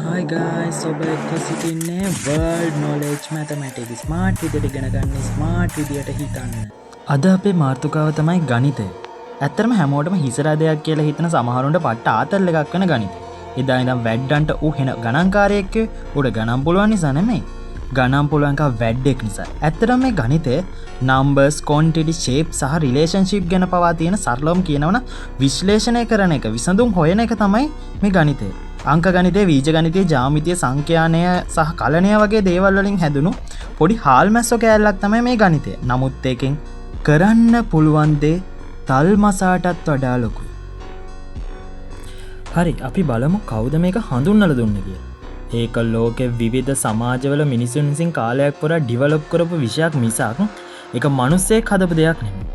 Hi guys, ඔබ එක්ක සිටින්නේ World Knowledge Mathematics ස්මාර්ට් විදියට ඉගෙන ගන්න ස්මාර්ට් විදියට හිතන්න. අද අපේ මාතෘකාව තමයි ගණිතය. ඇත්තටම හැමෝටම හිසරා දෙයක් කියලා හිතන සමහරුන්ට පට්ට ආතල් එකක් වෙන ගණිතය. එදා ඉඳන් වැඩ්ඩන්ට ඌ වෙන ගණන්කාරයෙක් උඩ ගණන් පුළුවන් නිසා නෙමෙයි. ගණන් පුළුවන්ක වැඩෙක් නිසා. ඇත්තටම මේ ගණිතය numbers, quantity, shape සහ relationship ගැන පවා තියෙන සරලවම කියනවනම් විශ්ලේෂණය කරන එක, විසඳුම් හොයන එක තමයි මේ ගණිතය. අංක ගණිතය, බීජ ගණිතය, ජ්‍යාමිතිය, සංඛ්‍යානය සහ කලනය වගේ දේවල් වලින් හැදුණු පොඩි හාල්මැස්සෝ කෑල්ලක් තමයි මේ ගණිතය. නමුත් ඒකෙන් කරන්න පුළුවන් දේ තල් මසාටත් වඩා ලොකුයි. හරි, අපි බලමු කවුද මේක හඳුන්වලා දුන්නේ කියලා. ඒක ලෝකේ විවිධ සමාජවල මිනිසුන් විසින් කාලයක් පුරා ඩිවෙලොප් කරපු විෂයක් මිසක් ඒක මිනිස්සෙක් හදපු දෙයක් නෙමෙයි.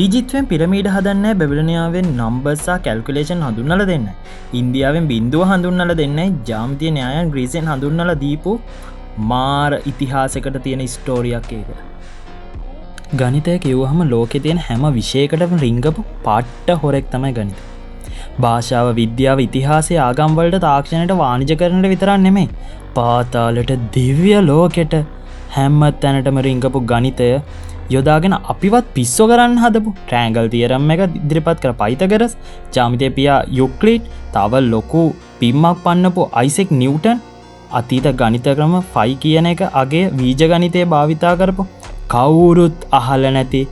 ඊජිප්තුවෙන් පිරමීඩ හදන්නේ බැබිලෝනියාවෙන් නම්බර්ස් සහ කැල්කියුලේෂන් හඳුන්වලා දෙන්නයි. ඉන්දියාවෙන් බිංදුව හඳුන්වලා දෙන්නයි. ජ්‍යාමිතිය න්‍යායයන් ග්‍රීසියෙන් හඳුන්වලා දීපු මාර ඉතිහාසයකට තියෙන ස්ටෝරියක් ඒක. ගණිතය කිව්වහම ලෝකේ තියෙන හැම විෂයකටම රිංගපු පාට්ට හොරෙක් තමයි ගණිතය. භාෂාව, විද්‍යාව, ඉතිහාසය, ආගම් වලට, තාක්ෂණයට, වාණිජකරණයට විතරක් නෙමෙයි. පාතාලට, දිව්‍ය ලෝකෙට හැම තැනටම රිංගපු ගණිතය යොදාගෙන අපිවත් පිස්සෝ කරන්න හදපු ට්‍රෑන්ගල් තියරම් එක ඉදිරිපත් කර පයිතගරස්, ජ්‍යාමිතිය පියා යුක්ලිඩ්, තව ලොකු පිම්මක් පන්නපු අයිසෙක් නිව්ටන්, අතීත ගණිත ක්‍රම 5 කියන එක අගේ බීජ ගණිතය භාවිතා කරපු කවුරුත් අහලා නැති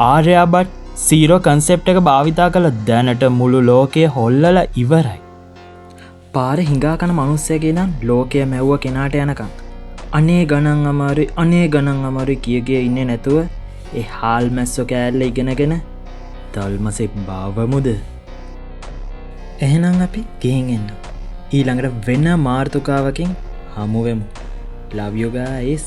ආර්යබට් සීරෝ කන්සෙප්ට් එක භාවිතා කළ දැනට මුළු ලෝකය හොල්ලලා ඉවරයි. පාරේ හිඟා කන මිනිස්සෙක් ඉඳන් ලෝකය මැව්ව කෙනාට යනකම් අනේ ගණන් අමාරුයි කිය ඉන්නේ නැතුව ඒ හාල් මැස්සෝ කෑල්ල ඉගෙනගෙන තල්මසෙක් බවමුද? එහෙනම් අපි ගෙහින් එන්න. ඊළඟට වෙන මාතෘකාවකින් හමු වෙමු. Love you guys.